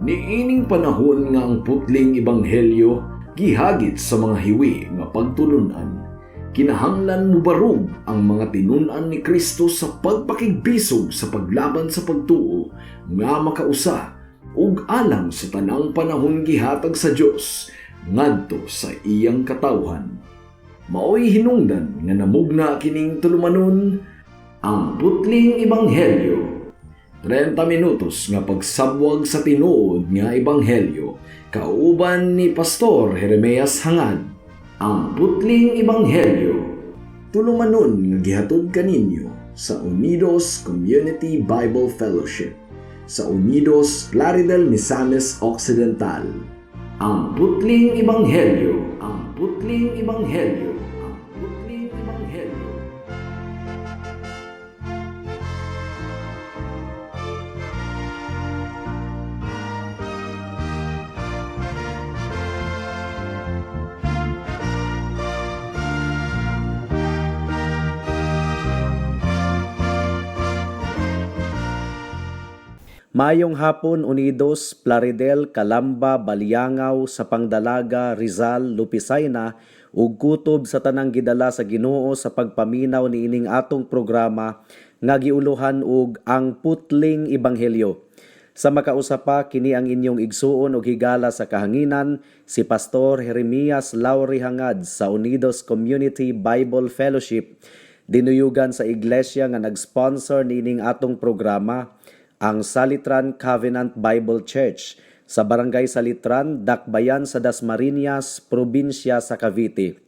Niining panahon nga ang putling ebanghelyo gihagit sa mga hiwi nga pagtulunan. Kinahanglan mo barug ang mga tinunan ni Kristo sa pagpakigbisog sa paglaban sa pagtuo nga makausa ug alang sa tanang panahon gihatag sa Dios ngadto sa iyang katawhan. Maoy hinungdan nga namugna kining tulumanon ang putling ebanghelyo. 30 minutos nga pagsabwag sa tinuod nga ebanghelyo kauban ni Pastor Jeremias Hangad. Ang putling ebanghelyo tulumanon nga gihatod kaninyo sa Unidos Community Bible Fellowship sa Unidos Plaridel, Misamis Occidental. Ang putling ebanghelyo, ang putling ebanghelyo, ang putling ebanghelyo. Mayong hapon, Unidos, Plaridel, Calamba, Baliangaw, sa Pangdalaga, Rizal, Lupisayna, ug kutob sa tanang gidala sa Ginoo sa pagpaminaw ni ining atong programa nga giuluhan og ang putling ebanghelyo. Sa makausapa kini ang inyong igsuon og higala sa kahanginan si Pastor Jeremias Lauri Hangad sa Unidos Community Bible Fellowship, dinuyugan sa iglesia nga nag-sponsor ni ining atong programa, ang Salitran Covenant Bible Church sa Barangay Salitran, Dakbayan sa Dasmariñas, Probinsya sa Cavite.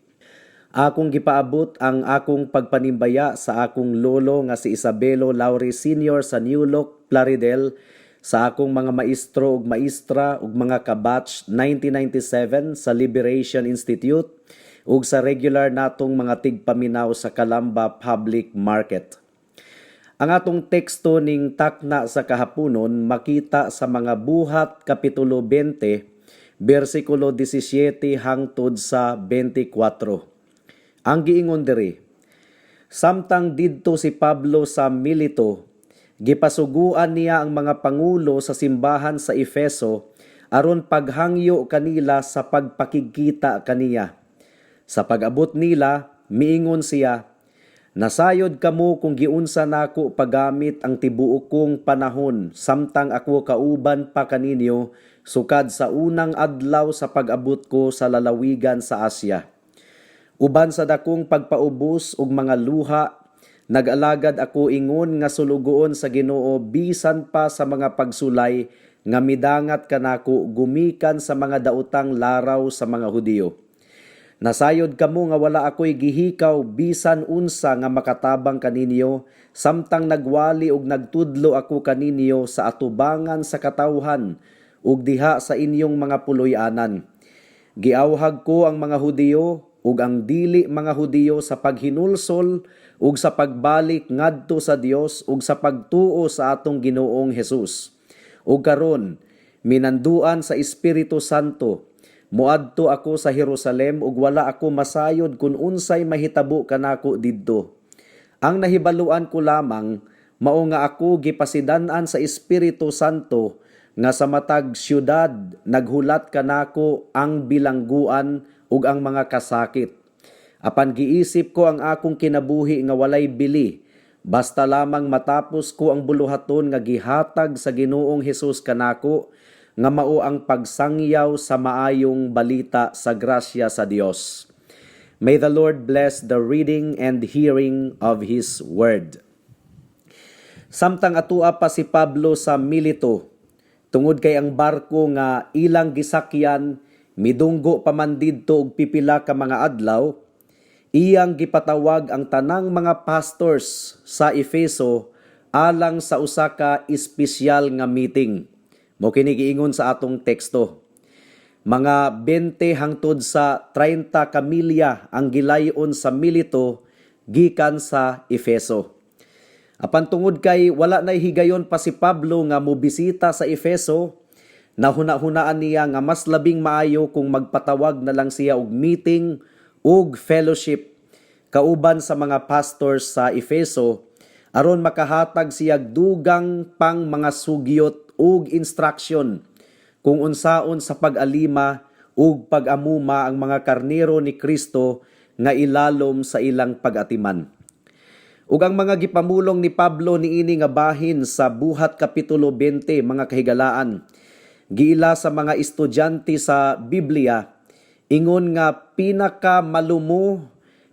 Akong gipaabot ang akong pagpanimbaya sa akong lolo nga si Isabelo Lauri Sr. sa New Loc, Plaridel, sa akong mga maestro ug maestra ug mga kabatch 1997 sa Liberation Institute ug sa regular natong mga tigpaminaw sa Calamba Public Market. Ang atong teksto ning takna sa kahaponon makita sa mga Buhat Kapitulo 20, versikulo 17 hangtod sa 24. Ang giingon diri: samtang didto si Pablo sa Mileto, gipasuguan niya ang mga pangulo sa simbahan sa Efeso aron paghangyo kanila sa pagpakigkita kaniya. Sa pag-abot nila, miingon siya, nasayod kamo kung giunsa nako pagamit ang tibuok kong panahon samtang ako kauban pa kaninyo sukad sa unang adlaw sa pag-abot ko sa lalawigan sa Asya. Uban sa dakong pagpaubos ug mga luha, nag-alagad ako ingon nga sulugoon sa Ginoo bisan pa sa mga pagsulay nga midangat kanako gumikan sa mga daotang laraw sa mga Hudiyo. Nasayod kamo nga wala ako'y gihikaw bisan unsa nga makatabang kaninyo samtang nagwali ug nagtudlo ako kaninyo sa atubangan sa katawhan ug diha sa inyong mga puloy-anan. Giawhag ko ang mga Hudiyo ug ang dili mga Hudiyo sa paghinulsol ug sa pagbalik ngadto sa Dios ug sa pagtuo sa atong Ginoong Hesus. Ug karon minanduan sa Espiritu Santo, muadto ako sa Jerusalem ug wala ako masayod kun unsay mahitabo kanako didto. Ang nahibaluan ko lamang mao nga ako gipasidan-an sa Espiritu Santo nga sa matag syudad naghulat kanako ang bilangguan ug ang mga kasakit. Apan giisip ko ang akong kinabuhi nga walay bili, basta lamang matapos ko ang buluhaton nga gihatag sa Ginoong Hesus kanako, nga mao ang pagsangyaw sa maayong balita sa grasya sa Dios. May the Lord bless the reading and hearing of His Word. Samtang atua pa si Pablo sa Mileto, tungod kay ang barko nga ilang gisakyan, midunggo pa man didto og pipila ka mga adlaw, iyang gipatawag ang tanang mga pastors sa Efeso alang sa usa ka espesyal nga meeting. Mo kini giingon sa atong teksto. Mga 20 hangtod sa 30 kamilya ang gilayon sa Mileto gikan sa Efeso. Apan tungod kay wala nay higayon pa si Pablo nga mobisita sa Efeso, nahuna-hunaan niya nga mas labing maayo kung magpatawag na lang siya og meeting ug fellowship kauban sa mga pastors sa Efeso aron makahatag siya dugang pang mga sugyot ug instruction kung unsaon sa pag-alima ug pag-amuma ang mga karnero ni Kristo nga ilalom sa ilang pag-atiman. Ug ang mga gipamulong ni Pablo niini nga bahin sa Buhat Kapitulo 20 mga kahigalaan, giila sa mga estudyante sa Biblia, ingon nga pinakamalumo,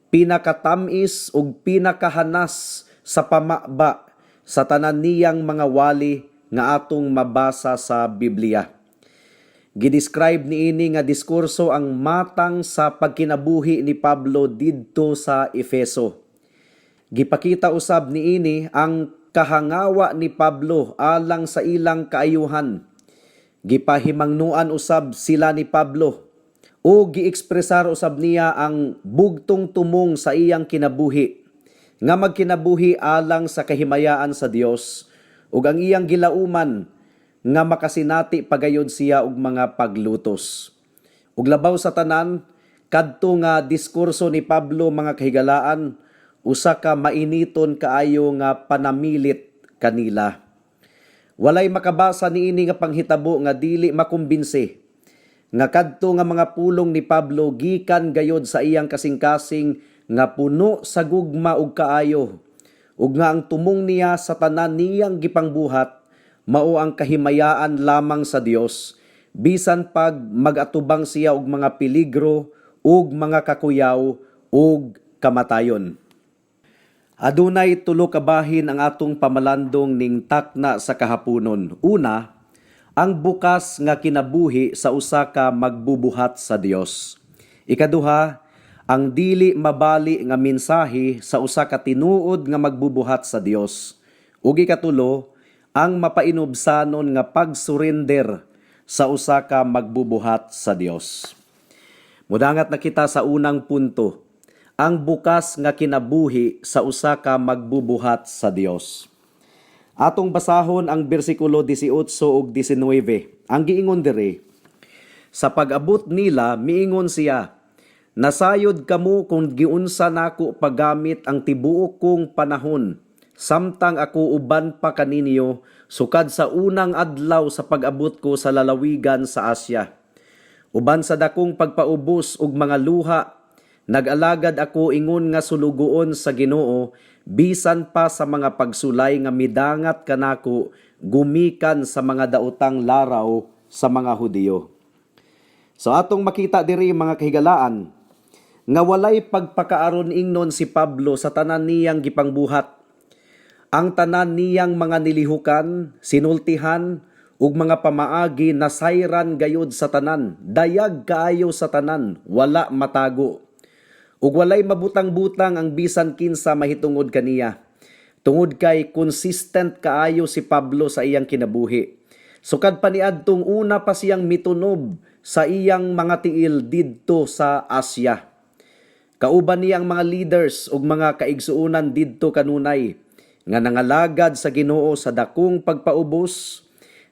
pinakatamis ug pinakahanas sa pamaba sa tanan niyang mga wali nga atong mabasa sa Biblia. Gidescribe niini nga diskurso ang matang sa pagkinabuhi ni Pablo didto sa Efeso. Gipakita usab niini ang kahangawa ni Pablo alang sa ilang kaayuhan. Gipahimangnuan usab sila ni Pablo o giekspresar usab niya ang bugtong tumong sa iyang kinabuhi nga magkinabuhi alang sa kahimayaan sa Dios ug ang iyang gilauman nga makasinati pagayod siya og mga paglutos. Ug labaw sa tanan, kadto nga diskurso ni Pablo mga kahigalaan, usa ka mainiton kaayo nga panamilit kanila. Walay makabasa niini nga panghitabo nga dili makumbinsi nga kadto nga mga pulong ni Pablo gikan gayod sa iyang kasing-kasing nga puno sa gugma ug kaayo ug nga ang tumong niya sa tanan niyang gipangbuhat mao ang kahimayaan lamang sa Dios bisan pag mag-atubang siya og mga peligro ug mga kakuyaw ug kamatayon. Adunay tulo ka bahin ang atong pamalandong ning takna sa kahaponon. Una, ang bukas nga kinabuhi sa usa ka magbubuhat sa Dios. Ikaduha, ang dili mabali nga mensahe sa usa ka tinuod nga magbubuhat sa Dios. Ug ikatulo, ang mapainubsanon nga pag-surrender sa usa ka magbubuhat sa Dios. Mudangat na kita sa unang punto, ang bukas nga kinabuhi sa usa ka magbubuhat sa Dios. Atong basahon ang bersikulo 18 ug 19. Ang giingon diri, sa pag-abot nila miingon siya, nasayod kamo kung giunsa nako paggamit ang tibuok kong panahon, samtang ako uban pa kaninyo sukad sa unang adlaw sa pag-abot ko sa lalawigan sa Asya. Uban sa dakong pagpaubos ug mga luha, nag-alagad ako ingon nga sulugoon sa Ginoo bisan pa sa mga pagsulay nga midangat kanako gumikan sa mga daotang laraw sa mga Hudiyo. So atong makita diri mga kahigalaan nga walay pagpakaaron ingnon si Pablo sa tanan niyang gipangbuhat. Ang tanan niyang mga nilihukan, sinultihan, ug mga pamaagi nasayran gayud sa tanan, dayag kaayo sa tanan, wala matago. Ug walay mabutang-butang ang bisan kinsa mahitungod kaniya. Tungod kay consistent kaayo si Pablo sa iyang kinabuhi. Sukad pa niadtong una pa siyang mitunob sa iyang mga tiil didto sa Asya. Kauban niya ang mga leaders ug mga kaigsuonan didto kanunay, nga nangalagad sa Ginoo sa dakong pagpaubos,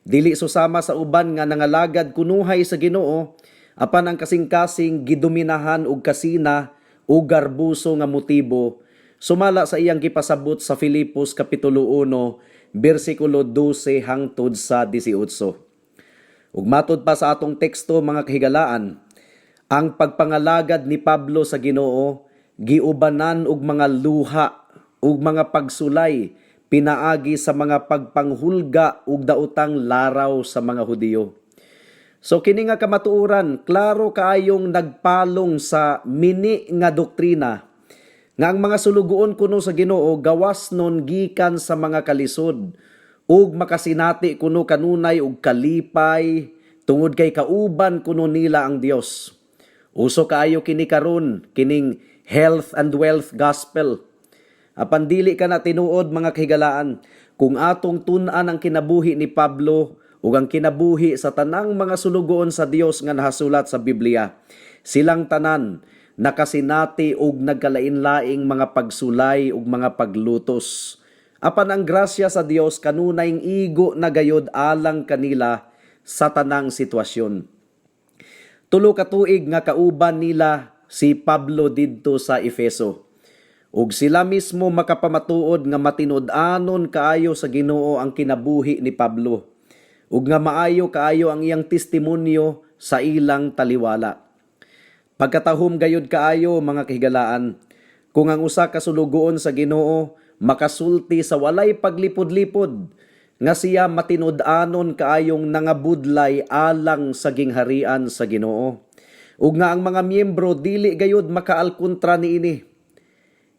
dili susama sa uban nga nangalagad kunuhay sa Ginoo, apan ang kasing-kasing gidominahan og kasina o garbuso nga motibo, sumala sa iyang gipasabot sa Filipos Kapitulo 1, bersikulo 12 hangtod sa 18. Ug matod pa sa atong teksto mga kahigalaan, ang pagpangalagad ni Pablo sa Ginoo, giubanan og mga luha ug mga pagsulay pinaagi sa mga pagpanghulga ug daotang laraw sa mga Hudiyo. So kini nga kamatuoran, klaro kaayong nagpalong sa mini nga doktrina nga ang mga sulugoon kuno sa Ginoo gawas non gikan sa mga kalisod ug makasinati kuno kanunay ug kalipay tungod kay kauban kuno nila ang Dios. Uso kaayo kini karon kining health and wealth gospel. Apan dili ka na tinuod mga kahigalaan kung atong tun-an ang kinabuhi ni Pablo ug ang kinabuhi sa tanang mga sulugoon sa Dios nga nahasulat sa Biblia. Silang tanan nakasinati og nagkalain-laing mga pagsulay ug mga paglutos. Apan ang grasya sa Dios kanunayng igo na gayod alang kanila sa tanang sitwasyon. Tulo ka tuig nga kauban nila si Pablo didto sa Efeso. Ug sila mismo makapamatuod nga matinud-anon kaayo sa Ginoo ang kinabuhi ni Pablo. ug nga maayo kaayo ang iyang testimonyo sa ilang taliwala. Pagkatahom gayud kaayo mga kahigalaan, kung ang usa ka sulugoon sa Ginoo makasulti sa walay paglipod-lipod, nga siya matinud-anon kaayong nangabudlay alang sa gingharian sa Ginoo. Ug nga ang mga miyembro dili gayud makaalkontra niini.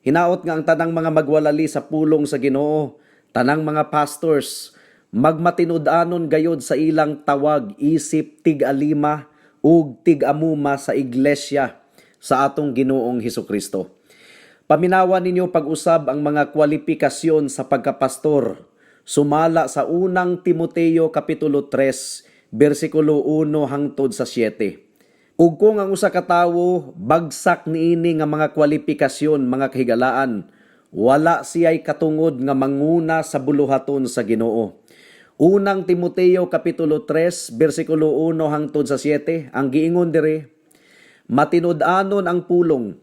Hinaot nga ang tanang mga magwalali sa pulong sa Ginoo, tanang mga pastors, magmatinud-anon gayud sa ilang tawag isip tig-alima ug tig-amuma sa iglesia sa atong Ginoong Hesukristo. Paminawan ninyo pag-usab ang mga kwalifikasyon sa pagkapastor. Sumala sa unang Timoteo Kapitulo 3, versikulo 1 hangtod sa 7. Ug kung ang usa ka tawo bagsak niini nga mga kwalifikasyon mga kahigalaan, wala siya'y katungod nga manguna sa buluhaton sa Ginoo. Unang Timoteo Kapitulo 3, versikulo 1 hangtod sa 7, ang giingon dire, matinud-anon ang pulong,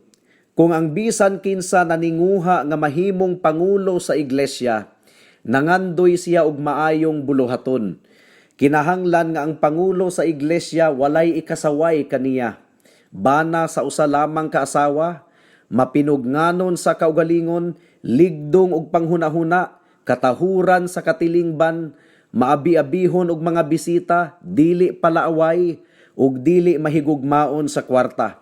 kung ang bisan kinsa naninguha nga mahimong pangulo sa iglesia, nangandoy siya og maayong buluhaton. Kinahanglan nga ang pangulo sa iglesia walay ikasaway kaniya. Bana sa usa lamang ka asawa, mapinugnanon sa kaugalingon, ligdong og panghunahuna, katahuran sa katilingban, maabi-abihon og mga bisita, dili palaaway, ug dili mahigugmaon sa kwarta.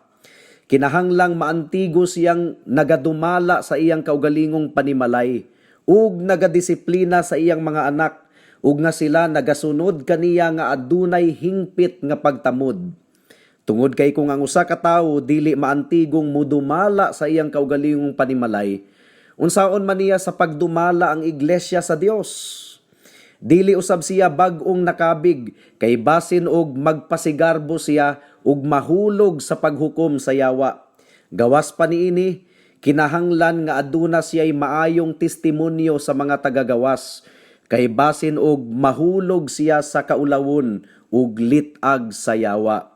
Kinahanglang maantigo siyang nagadumala sa iyang kaugalingong panimalay, ug nagadisiplina sa iyang mga anak, ug nga sila nagasunod kaniya nga adunay hingpit nga pagtamod. Tungod kay kung ang usa ka tawo dili maantigong mudumala sa iyang kaugalingong panimalay, unsaon man niya sa pagdumala ang iglesia sa Dios? Dili usab siya bag-ong nakabig, kay basin og magpasigarbo siya ug mahulog sa paghukom sa yawa. Gawas pa niini, kinahanglan nga aduna siya'y maayong testimonyo sa mga tagagawas, kay basin og mahulog siya sa kaulawon ug litag sa yawa.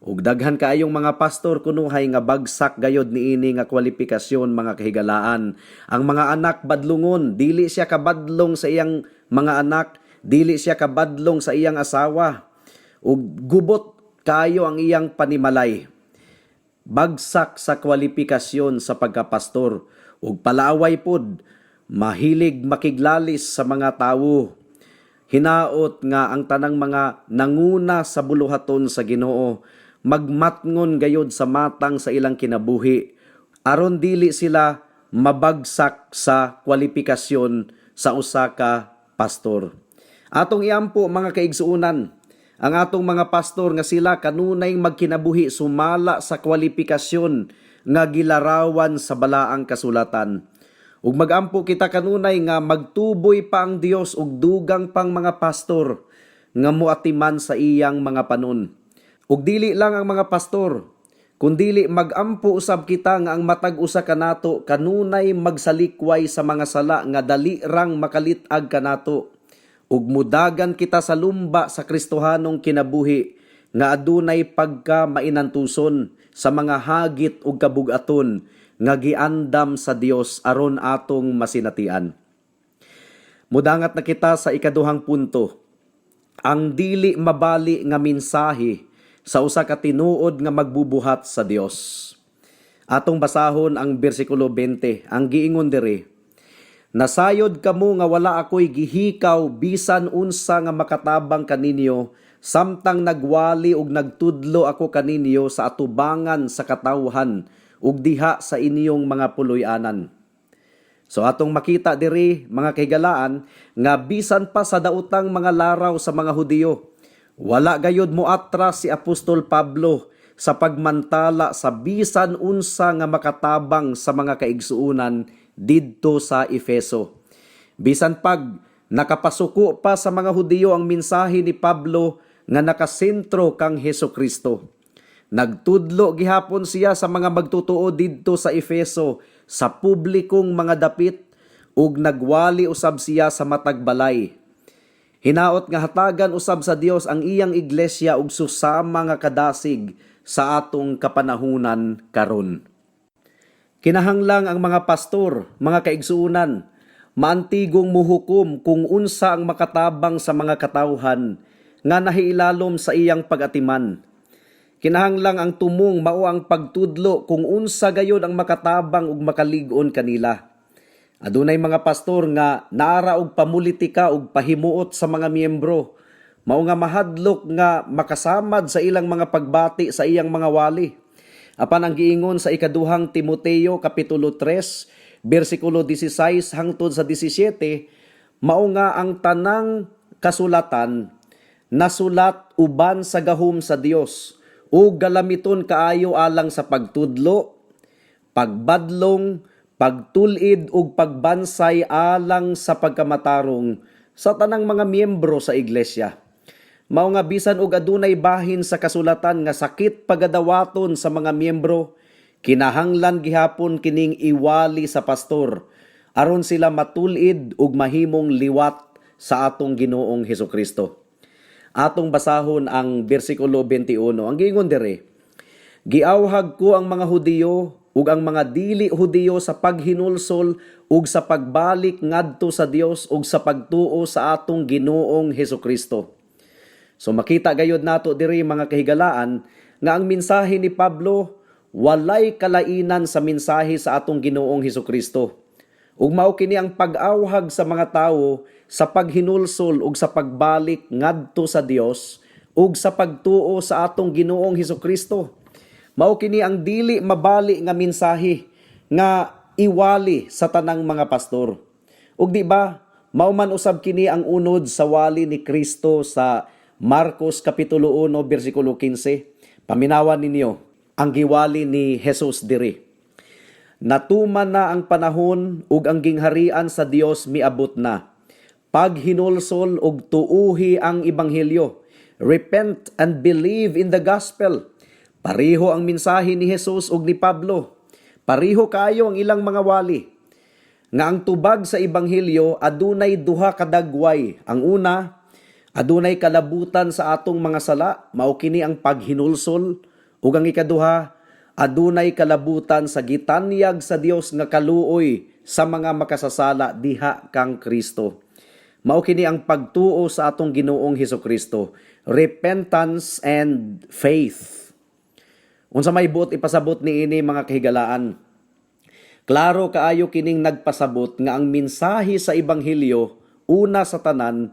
Ug daghan kaayong mga pastor kunuhay nga bagsak gayod niini nga kwalifikasyon mga kahigalaan. Ang mga anak badlungon, dili siya kabadlong sa iyang mga anak, dili siya kabadlong sa iyang asawa. Ug gubot kayo ang iyang panimalay. Bagsak sa kwalifikasyon sa pagkapastor ug palaaway pod, mahilig makiglalis sa mga tawo. Hinaot nga ang tanang mga nanguna sa buluhaton sa Ginoo magmatngon gayod sa matang sa ilang kinabuhi aron dili sila mabagsak sa kwalifikasyon sa usa ka pastor. Atong iampo mga kaigsuunan, ang atong mga pastor nga sila kanunay magkinabuhi sumala sa kwalifikasyon nga gilarawan sa balaang kasulatan. Ug magampo kita kanunay nga magtuboy pa ang Dios og dugang pang mga pastor nga muatiman sa iyang mga panon. Ug dili lang ang mga pastor, kundili magampo usab kita nga ang matag usa kanato kanunay magsalikway sa mga sala nga dali rang makalitag kanato. Ug mudagan kita sa lumba sa Kristohanong kinabuhi nga adunay pagka mainantuson sa mga hagit ug kabug-aton nga giandam sa Dios aron atong masinatian. Mudangat na kita sa ikaduhang punto. Ang dili mabali nga mensahe sa usa ka tinuod nga magbubuhat sa Dios. Atong basahon ang bersikulo 20. Ang giingon diri, nasayod kamo nga wala ako'y gihikaw bisan unsa nga makatabang kaninyo, samtang nagwali ug nagtudlo ako kaninyo sa atubangan sa katawhan ug diha sa inyong mga puloy-anan. So atong makita diri mga kahigalaan nga bisan pa sa daotang mga laraw sa mga Hudiyo, wala gayud moatras si Apostol Pablo sa pagmantala sa bisan unsa nga makatabang sa mga kaigsuunan didto sa Efeso. Bisan pag nakapasuko pa sa mga Hudiyo ang mensahe ni Pablo nga nakasentro kang Hesukristo. Nagtudlo gihapon siya sa mga magtutuo didto sa Efeso sa publikong mga dapit ug nagwali usab siya sa matag balay. Hinaot nga hatagan usab sa Dios ang iyang iglesia ug susama nga kadasig sa atong kapanahunan karon. Kinahanglang ang mga pastor, mga kaigsuunan, maantigong muhukom kung unsa ang makatabang sa mga katawhan nga nahiilalom sa iyang pag-atiman. Kinahanglang ang tumong mao ang pagtudlo kung unsa gayod ang makatabang ug makalig-on kanila. Adunay mga pastor nga naara og pamulitika ug pahimuot sa mga miyembro, mao nga mahadlok nga makasamad sa ilang mga pagbati sa iyang mga wali. Apan ang giingon sa ikaduhang Timoteo kapitulo 3 bersikulo 16 hangtod sa 17, mao nga ang tanang kasulatan nasulat uban sa gahom sa Dios ug galamiton kaayo alang sa pagtudlo, pagbadlong, pagtulid ug pagbansay alang sa pagkamatarong sa tanang mga miyembro sa iglesia. Mao nga bisan og adunay bahin sa kasulatan nga sakit pagadawaton sa mga miyembro, kinahanglan gihapon kining iwali sa pastor aron sila matulid ug mahimong liwat sa atong Ginoong Hesukristo. Atong basahon ang bersikulo 21. Ang giingon dire, giawhag ko ang mga Hudiyo ug ang mga dili Hudiyo sa paghinulsol ug sa pagbalik ngadto sa Dios ug sa pagtuo sa atong Ginoong Hesukristo. So makita gayud nato diri mga kahigalaan nga ang mensahe ni Pablo walay kalainan sa mensahe sa atong Ginoong Hesukristo. Ug mao kini ang pag-awhag sa mga tawo sa paghinulsol ug sa pagbalik ngadto sa Dios ug sa pagtuo sa atong Ginoong Hesukristo. Mao kini ang dili mabali nga mensahe nga iwali sa tanang mga pastor. Ug di ba mao man usab kini ang unod sa wali ni Kristo sa Marcos kapitulo 1 bersikulo 15. Paminawan ninyo ang giwali ni Jesus diri. Natuman na ang panahon ug ang gingharian sa Dios miabot na. Paghinulsol ug tuuhi ang ebanghelyo. Repent and believe in the gospel. Pareho ang mensahe ni Jesus ug ni Pablo. Pareho kaayo ang ilang mga wali. Nga ang tubag sa ebanghelyo adunay duha ka dagway. Ang una, adunay kalabutan sa atong mga sala, mao kini ang paghinulsol, ug ang ikaduha, adunay kalabutan sa gitanyag sa Dios nga kaluoy sa mga makasasala diha kang Kristo. Mao kini ang pagtuo sa atong Ginoong Hesukristo, repentance and faith. Unsa may buot ipasabot niini mga kahigalaan? Klaro kaayo kining nagpasabot nga ang mensahe sa ebanghelyo una sa tanan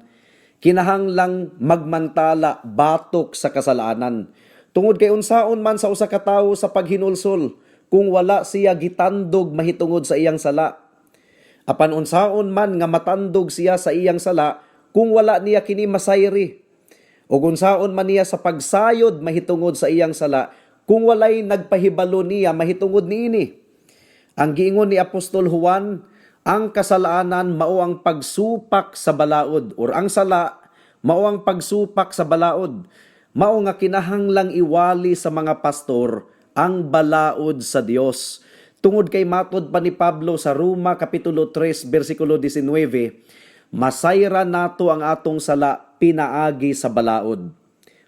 kinahanglang magmantala batok sa kasalanan. Tungod kay unsaon man sa usa ka tawo sa paghinulsol kung wala siya gitandog mahitungod sa iyang sala. Apan unsaon man nga matandog siya sa iyang sala kung wala niya kini masayri. O unsaon man niya sa pagsayod mahitungod sa iyang sala kung walay nagpahibalo niya mahitungod niini. Ang giingon ni Apostol Juan, ang kasalanan mao ang pagsupak sa balaod or ang sala mao ang pagsupak sa balaod. Mao nga kinahanglang iwali sa mga pastor ang balaod sa Dios. Tungod kay matod pa ni Pablo sa Roma kapitulo 3 bersikulo 19, masayra nato ang atong sala pinaagi sa balaod.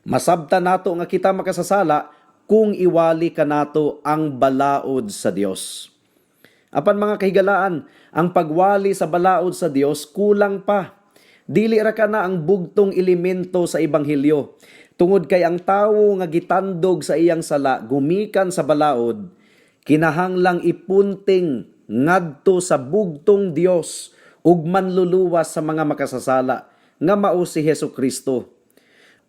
Masabta nato nga kita makasasala kung iwali ka nato ang balaod sa Dios. Apan mga kahigalaan, ang pagwali sa balaod sa Dios kulang pa. Dili ra ka na ang bugtong elemento sa ebanghelyo. Tungod kay ang tawo nga gitandog sa iyang sala gumikan sa balaod, kinahanglang ipunting ngadto sa bugtong Dios ug manluluwas sa mga makasasala nga mao si Hesukristo.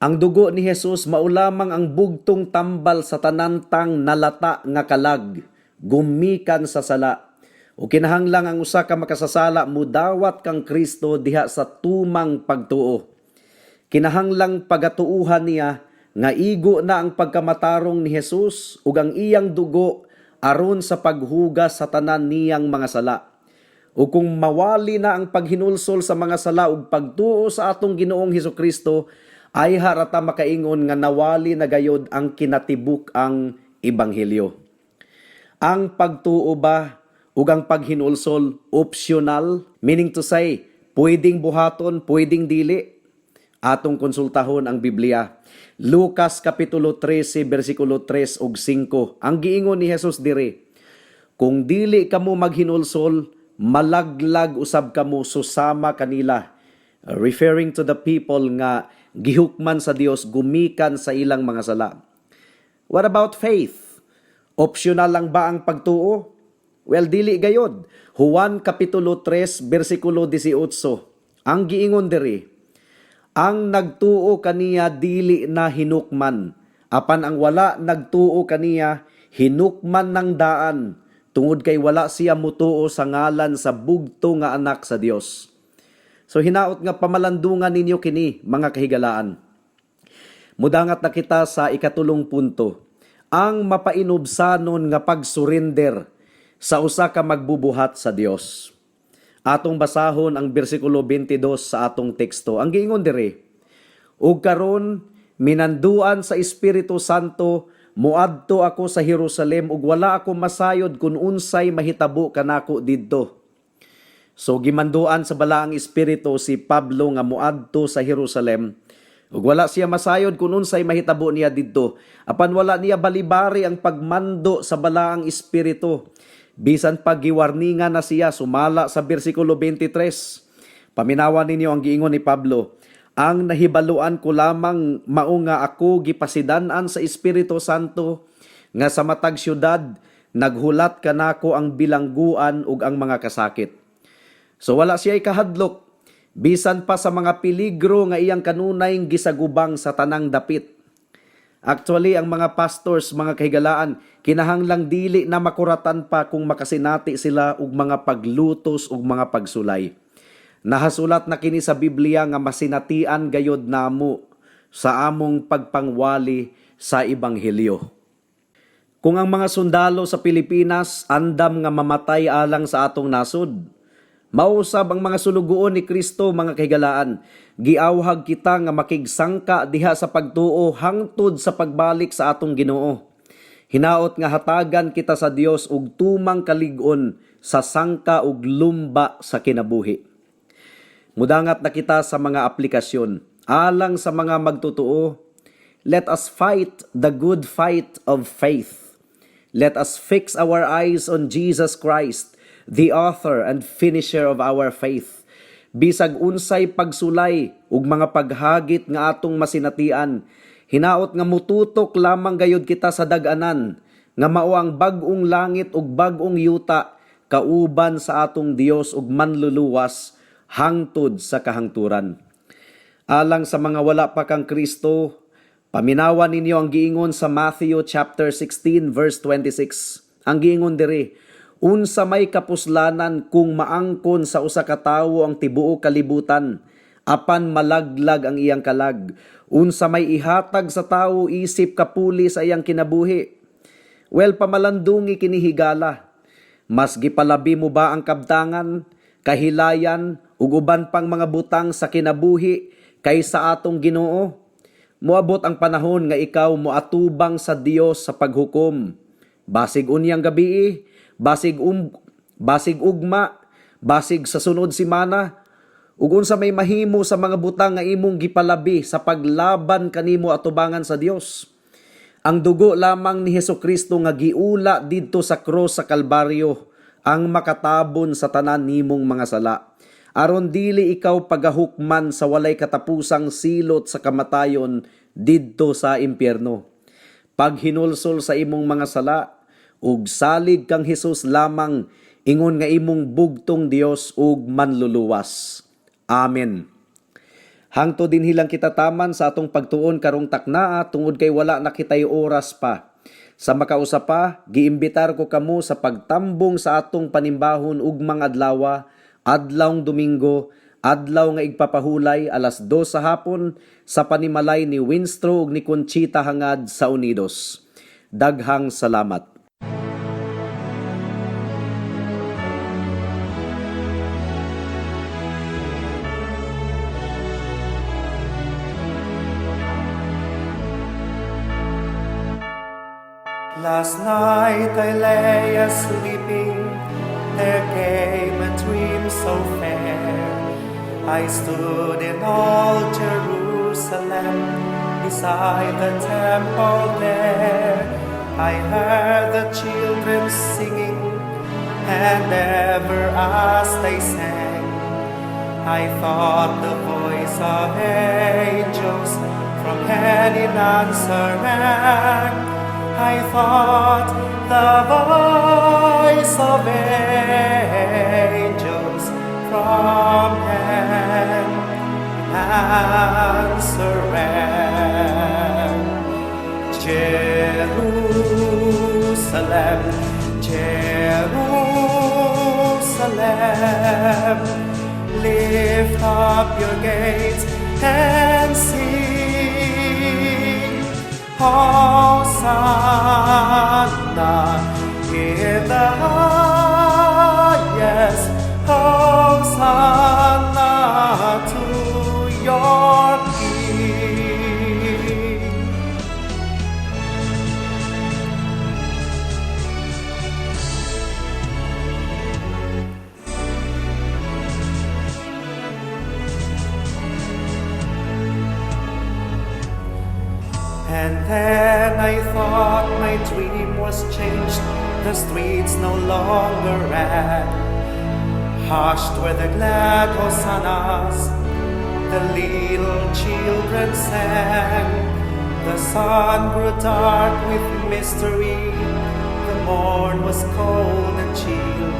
Ang dugo ni Jesus mao lamang ang bugtong tambal sa tanantang nalata nga kalag, gumikan sa sala. O kinahanglang ang usa ka makasasala mudawat kang Kristo diha sa tumang pagtuo. Kinahanglang pagatuuhan niya nga igo na ang pagkamatarong ni Jesus ug ang iyang dugo aron sa paghugas sa tanan niyang mga sala. O kung mawali na ang paghinulsol sa mga sala ug pagtuo sa atong Ginoong Hesukristo, ay harata makaingon nga nawali na gayod ang kinatibuk ang ebanghelyo. Ang pagtuo ba ug ang paghinulsol optional, meaning to say, pwedeng buhaton, pwedeng dili? Atong konsultahon ang Biblia. Lucas kapitulo 13 bersikulo 3 ug 5. Ang giingon ni Jesus dire, kung dili kamo maghinulsol, malaglag usab kamo susama kanila. Referring to the people nga gihukman sa Dios gumikan sa ilang mga sala. What about faith? Optional lang ba ang pagtuo? Well, dili gayod. Juan Kapitulo 3, versikulo 18. Ang giingon diri, ang nagtuo kaniya dili na hinukman, apan ang wala nagtuo kaniya hinukman ng daan, tungod kay wala siya mutuo sa ngalan sa bugto nga anak sa Dios. So hinaot nga pamalandungan ninyo kini, mga kahigalaan. Mudangat na kita sa ikatulong punto, ang mapainubsanon nga pag-surrender sa usa ka magbubuhat sa Dios. Atong basahon ang bersikulo 22 sa atong teksto. Ang giingon diri, ug karon minanduan sa Espiritu Santo, muadto ako sa Jerusalem ug wala ako masayod kun unsay mahitabo kanako didto. So gimanduan sa balaang Espiritu si Pablo nga muadto sa Jerusalem ug wala siya masayod kun unsay mahitabo niya didto. Apan wala niya balibari ang pagmando sa balaang Espiritu. Bisan paggiwarningan na siya, sumala sa bersikulo 23. Paminawan ninyo ang giingon ni Pablo, ang nahibaluan ko lamang mao nga ako gipasidan-an sa Espiritu Santo, nga sa matag syudad, naghulat kanako ang bilangguan ug ang mga kasakit. So wala siya ikahadlok, bisan pa sa mga peligro nga iyang kanunay gisagubang sa tanang dapit. Actually, ang mga pastors, mga kahigalaan, kinahanglang dili na makuratan pa kung makasinati sila og mga paglutos ug mga pagsulay. Nahasulat na kini sa Biblia nga masinatian gayod namo sa among pagpangwali sa Ebanghelyo. Kung ang mga sundalo sa Pilipinas andam nga mamatay alang sa atong nasod, mausab ang mga sulugoon ni Kristo, mga kahigalaan, giawhag kita nga makigsangka diha sa pagtuo hangtod sa pagbalik sa atong Ginoo. Hinaot nga hatagan kita sa Dios ug tumang kalig-on sa sangka ug lumba sa kinabuhi. Mudangat na kita sa mga aplikasyon. Alang sa mga magtutuo, let us fight the good fight of faith. Let us fix our eyes on Jesus Christ, the author and finisher of our faith. Bisag unsay pagsulay ug mga paghagit nga atong masinatian, hinaot nga mututok lamang gayud kita sa dag-anan, nga mao ang bag-ong langit ug bag-ong yuta, kauban sa atong Dios ug manluluwas hangtod sa kahangturan. Alang sa mga wala pa kang Kristo, paminawan ninyo ang giingon sa Matthew chapter 16 verse 26. Ang giingon diri, unsa may kapuslanan kung maangkon sa usa ka tawo ang tibuok kalibutan, apan malaglag ang iyang kalag. Unsa may ihatag sa tawo isip kapuli sa iyang kinabuhi. Well, pamalandungi kini higala. Mas gipalabi mo ba ang kabtangan, kahilayan, ug uban pang mga butang sa kinabuhi kaysa atong Ginoo? Moabot ang panahon nga ikaw moatubang sa Dios sa paghukom. Basig unyang gabi, basig ugma, basig sa sunod simana, ug unsa may mahimo sa mga butang nga imong gipalabi sa paglaban kanimo atubangan sa Dios. Ang dugo lamang ni Hesukristo nga giula didto sa krus sa Kalbaryo ang makatabon sa tanan nimong mga sala. Aron dili ikaw pagahukman sa walay katapusang silot sa kamatayon didto sa impyerno. Pag hinulsol sa imong mga sala, ug salig kang Hesus lamang, ingon nga imong bugtong Dios ug manluluwas. Amen. Hangto din hilang kita taman sa atong pagtuon karong taknaa tungod kay wala na kitay oras pa. Sa makausapa, giimbitar ko kamo sa pagtambong sa atong panimbahon ugmang adlaw, adlawng Domingo, adlaw nga igpapahulay alas 2 sa hapon sa panimalay ni Winstro ug ni Conchita hangad sa Unidos. Daghang salamat. Last night I lay sleeping, there came a dream so fair. I stood in old Jerusalem, beside the temple there. I heard the children singing, and ever as they sang. I thought the voice of angels from heaven answering. I thought the voice of angels from heaven answering. Jerusalem, Jerusalem, lift up your gates and sing. Hosanna in the highest. Hosanna to your King. And then I thought my dream was changed. The streets no longer rang. Hushed were the glad hosannas. The little children sang. The sun grew dark with mystery. The morn was cold and chill,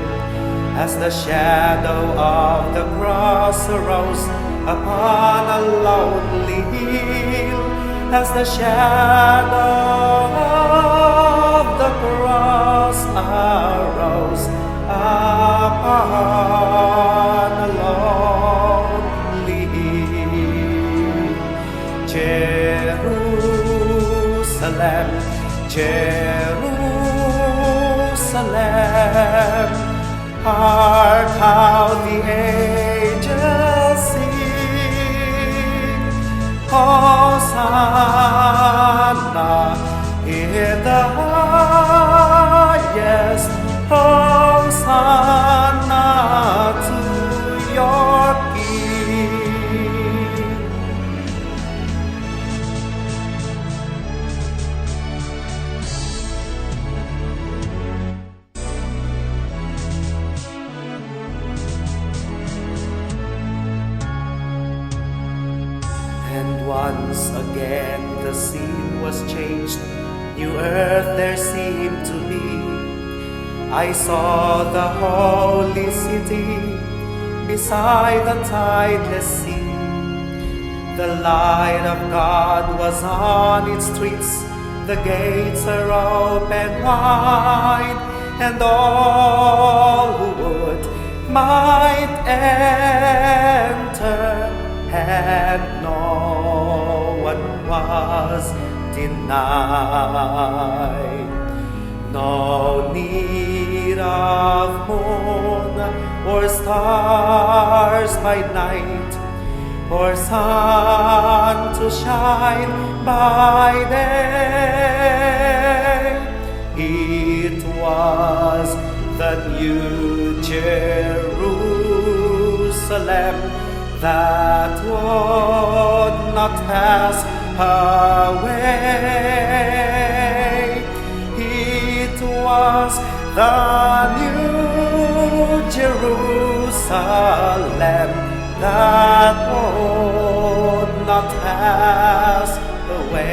as the shadow of the cross arose upon a lonely hill. As the shadow of the cross arose upon a lonely hill. Jerusalem, Jerusalem, hark how the angels sing. Hosanna in the highest. Hosanna to your King. And once again the scene was changed. New earth there seemed to be. I saw the holy city beside the tideless sea. The light of God was on its streets. The gates are open wide, and all who would might enter, and no one was denied. No need of moon or stars by night, or sun to shine by day. It was the new Jerusalem that would not pass away. It was the new Jerusalem that would not pass away.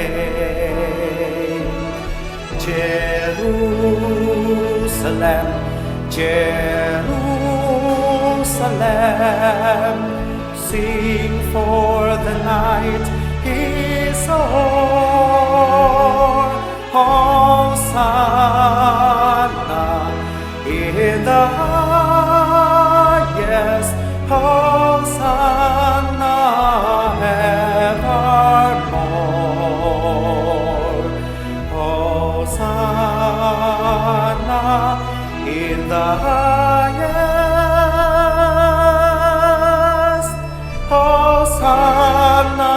Jerusalem, Jerusalem, sing, for the night is o'er. Hosanna in the highest. Hosanna evermore. Hosanna in the highest. Hosanna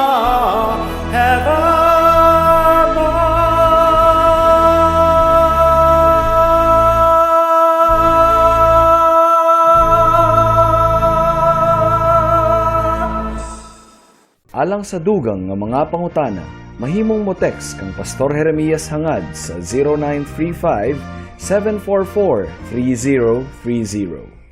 evermore. Alang sa dugang nga mga pangutana, mahimong mo text kang Pastor Jeremias hangad sa 0935-744-3030.